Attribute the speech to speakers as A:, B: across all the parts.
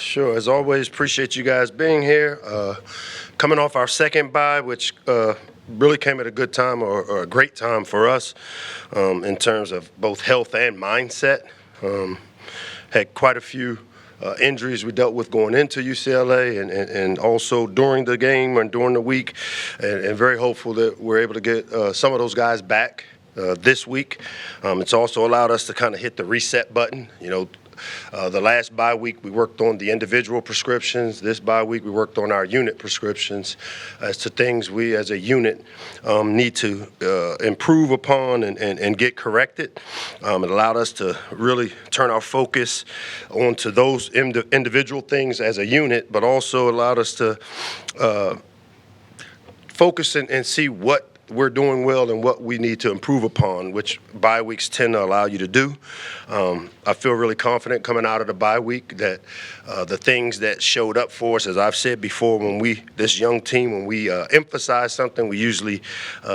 A: Sure. As always, appreciate you guys being here. Coming off our second bye, which really came at a good time or a great time for us in terms of both health and mindset. Had quite a few injuries we dealt with going into UCLA and also during the game and during the week, and very hopeful that we're able to get some of those guys back this week. It's also allowed us to kind of hit the reset button. The last bye week, we worked on the individual prescriptions. This bye week, we worked on our unit prescriptions as to things we as a unit need to improve upon and get corrected. It allowed us to really turn our focus onto those individual things as a unit, but also allowed us to focus and see what we're doing well and what we need to improve upon, which bye weeks tend to allow you to do. I feel really confident coming out of the bye week that the things that showed up for us, as I've said before, this young team, when we emphasize something, we usually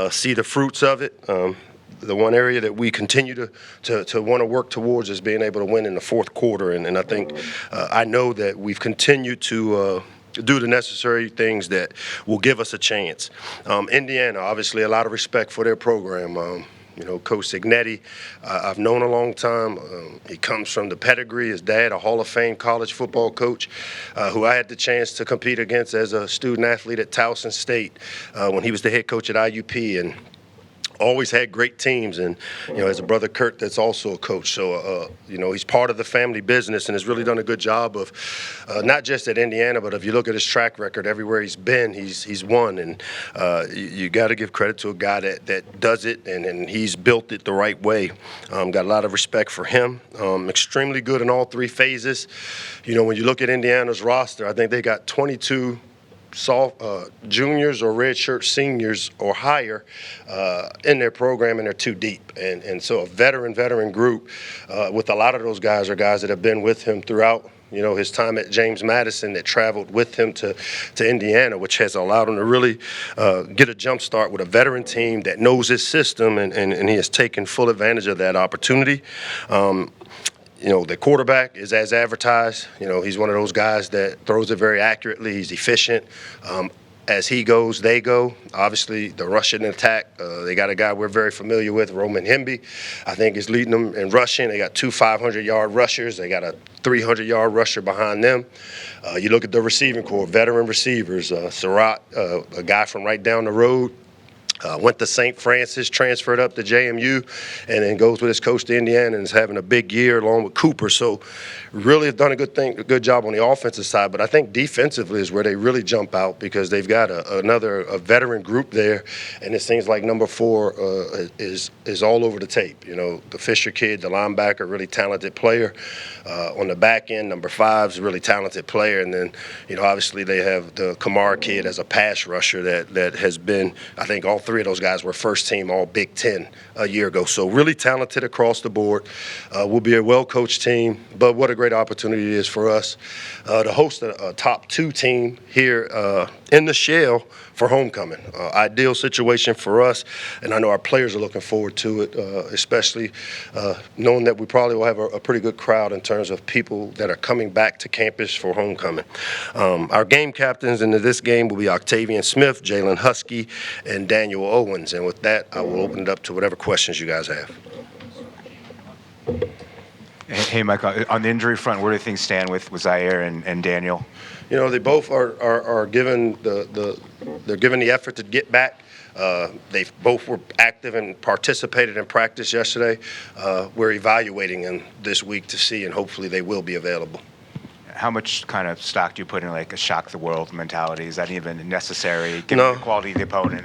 A: see the fruits of it. The one area that we continue to want to work towards is being able to win in the fourth quarter, and I think I know that we've continued to do the necessary things that will give us a chance. Indiana, obviously, a lot of respect for their program. Coach Signetti, I've known a long time. He comes from the pedigree. His dad, a Hall of Fame college football coach, who I had the chance to compete against as a student athlete at Towson State when he was the head coach at IUP, and always had great teams, and as a brother Kurt that's also a coach, so he's part of the family business and has really done a good job of not just at Indiana, but if you look at his track record everywhere he's been, he's won, and you got to give credit to a guy that does it, and he's built it the right way. Got a lot of respect for him. Extremely good in all three phases. When you look at Indiana's roster, I think they got 22 juniors or redshirt seniors or higher in their program, and they're too deep. And so a veteran group with a lot of those guys are guys that have been with him throughout his time at James Madison, that traveled with him to Indiana, which has allowed him to really get a jump start with a veteran team that knows his system, and he has taken full advantage of that opportunity. The quarterback is as advertised. He's one of those guys that throws it very accurately. He's efficient. As he goes, they go. Obviously, the rushing attack, they got a guy we're very familiar with, Roman Hemby. I think is leading them in rushing. They got two 500-yard rushers. They got a 300-yard rusher behind them. You look at the receiving corps, veteran receivers. Surratt, a guy from right down the road. Went to St. Francis, transferred up to JMU, and then goes with his coach to Indiana and is having a big year along with Cooper. So really have done a good job on the offensive side. But I think defensively is where they really jump out, because they've got a veteran group there, and it seems like number 4 is all over the tape. The Fisher kid, the linebacker, really talented player. On the back end, number 5 is a really talented player. And then, obviously they have the Kamara kid as a pass rusher that has been, I think all 3 of those guys were first team all Big Ten a year ago. So really talented across the board. We'll be a well-coached team, but what a great opportunity it is for us to host a top 2 team here in the Shell for homecoming. Ideal situation for us, and I know our players are looking forward to it, especially knowing that we probably will have a pretty good crowd in terms of people that are coming back to campus for homecoming. Our game captains into this game will be Octavian Smith, Jalen Husky, and Daniel Owens. And with that, I will open it up to whatever questions you guys have.
B: Hey, Michael, on the injury front, where do things stand with Zaire and Daniel?
A: They both are given they're given the effort to get back. They both were active and participated in practice yesterday. We're evaluating them this week to see, and hopefully they will be available.
B: How much kind of stock do you put in like a shock the world mentality? Is that even necessary given the quality of the opponent?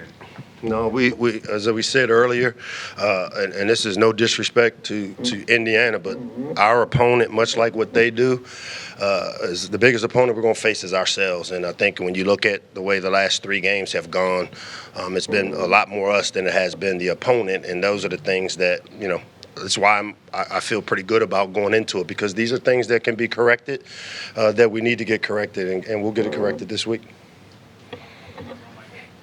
A: No, we as we said earlier, and this is no disrespect to Indiana, but our opponent, much like what they do, is the biggest opponent we're going to face is ourselves. And I think when you look at the way the last 3 games have gone, it's been a lot more us than it has been the opponent, and those are the things that, that's why I feel pretty good about going into it, because these are things that can be corrected, that we need to get corrected, and we'll get it corrected this week.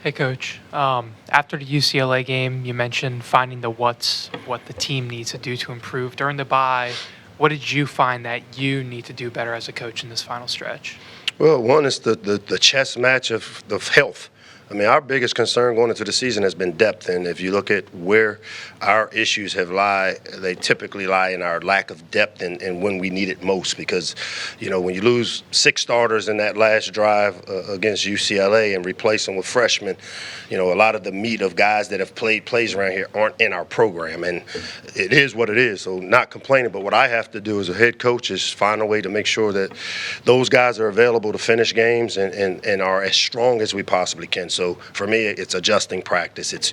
C: Hey, Coach. After the UCLA game, you mentioned finding the what the team needs to do to improve. During the bye, what did you find that you need to do better as a coach in this final stretch?
A: Well, one is the chess match of health. I mean, our biggest concern going into the season has been depth, and if you look at where our issues they typically lie in our lack of depth and when we need it most. Because, when you lose 6 starters in that last drive against UCLA and replace them with freshmen, a lot of the meat of guys that have played plays around here aren't in our program, and it is what it is. So not complaining, but what I have to do as a head coach is find a way to make sure that those guys are available to finish games and are as strong as we possibly can. So for me, it's adjusting practice. It's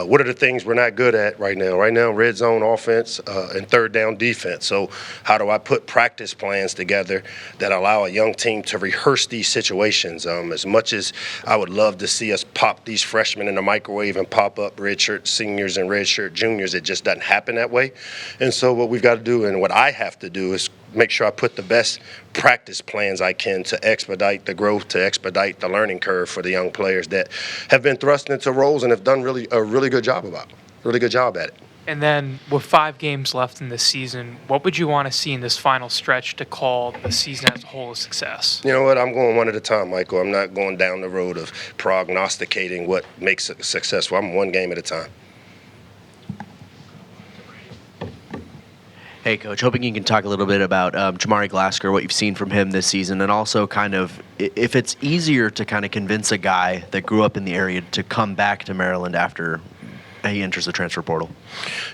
A: what are the things we're not good at right now? Right now, red zone offense and third down defense. So how do I put practice plans together that allow a young team to rehearse these situations? As much as I would love to see us pop these freshmen in the microwave and pop up redshirt seniors and redshirt juniors, it just doesn't happen that way. And so what we've got to do and what I have to do is make sure I put the best practice plans I can to expedite the growth, to expedite the learning curve for the young players that have been thrust into roles and have done a really good job at it.
C: And then with 5 games left in the season, what would you want to see in this final stretch to call the season as a whole a success?
A: You know what? I'm going one at a time, Michael. I'm not going down the road of prognosticating what makes it successful. I'm one game at a time.
D: Hey, Coach, hoping you can talk a little bit about Jamari Glasgow, what you've seen from him this season, and also kind of if it's easier to kind of convince a guy that grew up in the area to come back to Maryland after he enters the transfer portal.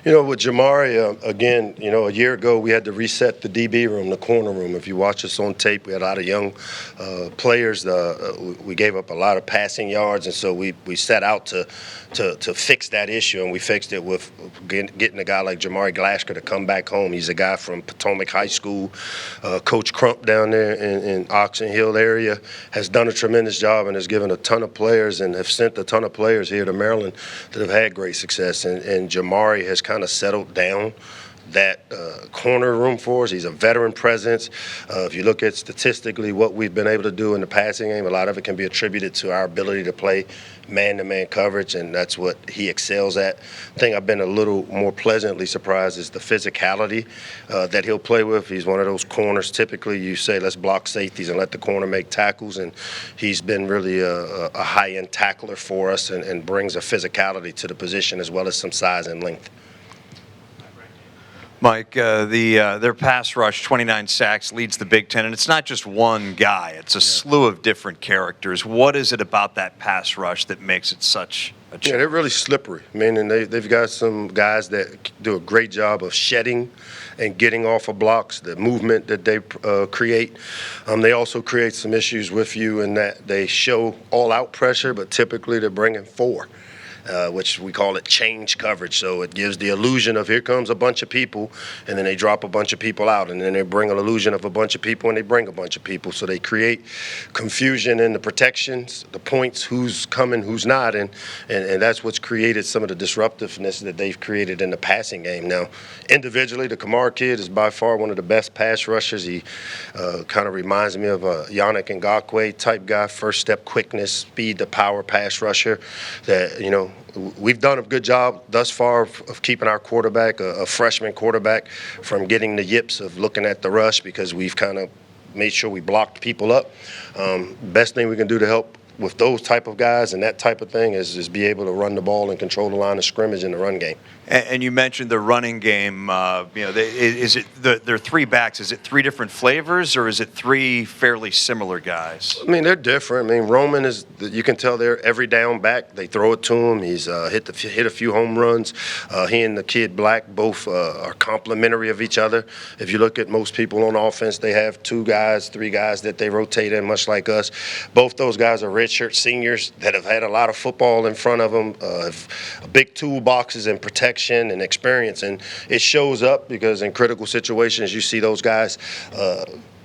A: With Jamari, again, a year ago we had to reset the DB room, the corner room. If you watch us on tape, we had a lot of young players. We gave up a lot of passing yards, and so we set out to fix that issue, and we fixed it with getting a guy like Jamari Glasgow to come back home. He's a guy from Potomac High School. Coach Crump down there in Oxon Hill area has done a tremendous job and has given a ton of players and have sent a ton of players here to Maryland that have had great success. And Jamari has kind of settled down that corner room for us. He's a veteran presence. If you look at statistically what we've been able to do in the passing game, a lot of it can be attributed to our ability to play man-to-man coverage, and that's what he excels at. I think I've been a little more pleasantly surprised is the physicality that he'll play with. He's one of those corners. Typically, you say, let's block safeties and let the corner make tackles, and he's been really a high-end tackler for us and brings a physicality to the position as well as some size and length.
E: Mike, their pass rush, 29 sacks, leads the Big Ten, and it's not just one guy. It's a slew of different characters. What is it about that pass rush that makes it such a challenge?
A: Yeah, they're really slippery. Meaning they've got some guys that do a great job of shedding and getting off of blocks, the movement that they create. They also create some issues with you in that they show all-out pressure, but typically they're bringing 4. Which we call it change coverage. So it gives the illusion of here comes a bunch of people, and then they drop a bunch of people out, and then they bring an illusion of a bunch of people, and they bring a bunch of people. So they create confusion in the protections, the points, who's coming, who's not, and that's what's created some of the disruptiveness that they've created in the passing game. Now, individually, the Kamar kid is by far one of the best pass rushers. He kind of reminds me of a Yannick Ngakoue type guy, first step quickness, speed to power pass rusher that, we've done a good job thus far of keeping our quarterback, a freshman quarterback, from getting the yips of looking at the rush because we've kind of made sure we blocked people up. Best thing we can do to help with those type of guys and that type of thing is be able to run the ball and control the line of scrimmage in the run game.
E: And you mentioned the running game. Is it there are 3 backs? Is it 3 different flavors, or is it 3 fairly similar guys?
A: I mean, they're different. I mean, Roman is, you can tell they're every down back. They throw it to him. He's hit a few home runs. He and the kid Black both are complementary of each other. If you look at most people on offense, they have 2 guys, 3 guys that they rotate in, much like us. Both those guys are redshirt seniors that have had a lot of football in front of them, have big toolboxes and protection and experience, and it shows up because in critical situations you see those guys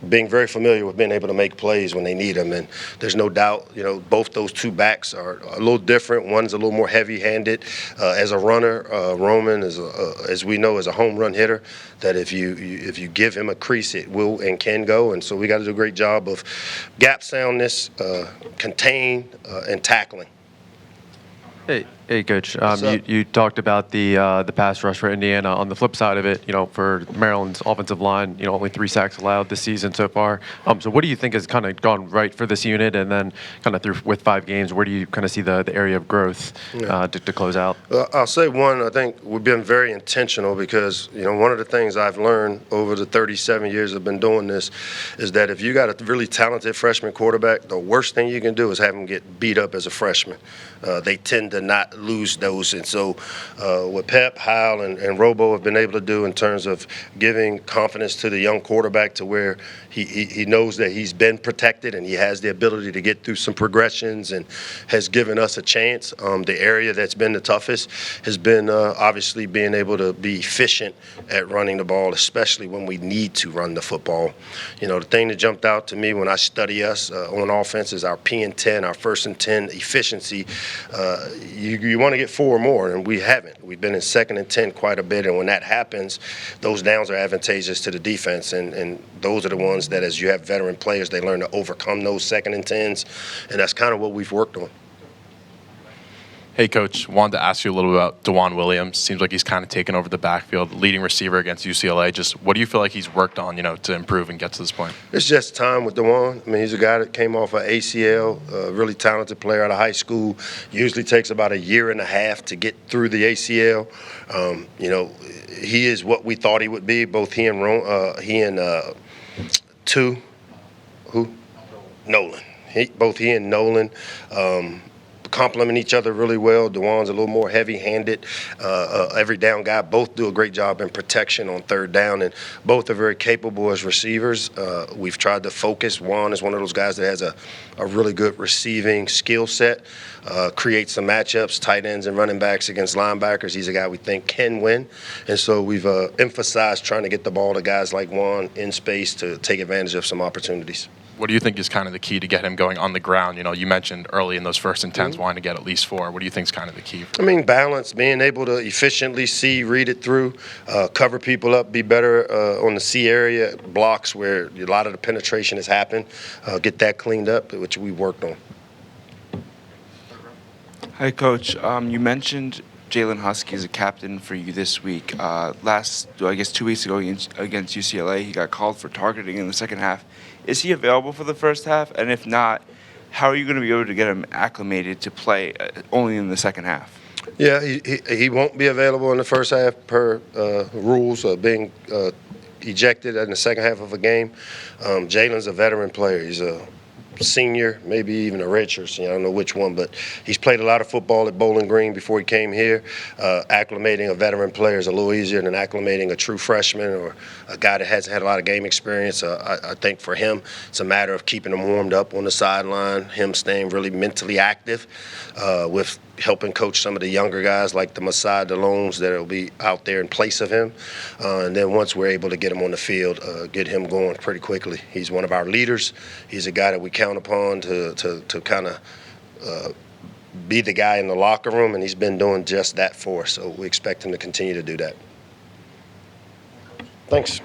A: being very familiar with being able to make plays when they need them. And there's no doubt, both those 2 backs are a little different. One's a little more heavy-handed as a runner. Roman is, as we know, is a home run hitter. That if you give him a crease, it will and can go. And so we got to do a great job of gap soundness, contain, and tackling.
D: Hey,
F: Hey, Coach.
A: What's up?
F: You talked about the pass rush for Indiana. On the flip side of it, for Maryland's offensive line, only 3 sacks allowed this season so far. So what do you think has kind of gone right for this unit? And then kind of through with 5 games, where do you kind of see the area of growth to close out?
A: I'll say one, I think we've been very intentional because, one of the things I've learned over the 37 years I've been doing this is that if you got a really talented freshman quarterback, the worst thing you can do is have him get beat up as a freshman. They tend to not lose those. And so what Pep, Howell, and Robo have been able to do in terms of giving confidence to the young quarterback to where he knows that he's been protected and he has the ability to get through some progressions and has given us a chance. The area that's been the toughest has been obviously being able to be efficient at running the ball, especially when we need to run the football. The thing that jumped out to me when I study us on offense is our P and 10, our 1st and 10 efficiency. You want to get 4 or more, and we haven't. We've been in 2nd and 10 quite a bit, and when that happens, those downs are advantageous to the defense, and those are the ones that, as you have veteran players, they learn to overcome those 2nd and 10s, and that's kind of what we've worked on.
G: Hey, Coach, wanted to ask you a little bit about DeJuan Williams. Seems like he's kind of taken over the backfield, leading receiver against UCLA. Just what do you feel like he's worked on, to improve and get to this point?
A: It's just time with DeJuan. I mean, he's a guy that came off of ACL, a really talented player out of high school. Usually takes about a year and a half to get through the ACL. He is what we thought he would be. Both he and Nolan. Both he and Nolan complement each other really well. DeJuan's a little more heavy-handed, every down guy. Both do a great job in protection on 3rd down, and both are very capable as receivers. We've tried to focus. Juan is one of those guys that has a really good receiving skill set, creates some matchups, tight ends and running backs against linebackers. He's a guy we think can win, and so we've emphasized trying to get the ball to guys like Juan in space to take advantage of some opportunities.
G: What do you think is kind of the key to get him going on the ground? You mentioned early in those 1st and 10s wanting to get at least 4. What do you think is kind of the key?
A: I mean, balance, being able to efficiently see, read it through, cover people up, be better on the C area, blocks where a lot of the penetration has happened, get that cleaned up, which we worked on.
H: Hi, Coach. You mentioned Jalen Husky is a captain for you this week. 2 weeks ago against UCLA, he got called for targeting in the second half. Is he available for the first half? And if not, how are you going to be able to get him acclimated to play only in the second half?
A: Yeah, he won't be available in the first half per rules of being ejected in the second half of a game. Jalen's a veteran player. He's a senior, maybe even a redshirt senior. I don't know which one, but he's played a lot of football at Bowling Green before he came here. Acclimating a veteran player is a little easier than acclimating a true freshman or a guy that hasn't had a lot of game experience. I think for him, it's a matter of keeping him warmed up on the sideline, him staying really mentally active with helping coach some of the younger guys like the Masai DeLones that will be out there in place of him. And then once we're able to get him on the field, get him going pretty quickly. He's one of our leaders. He's a guy that we count upon to kind of be the guy in the locker room, and he's been doing just that for us. So we expect him to continue to do that. Thanks.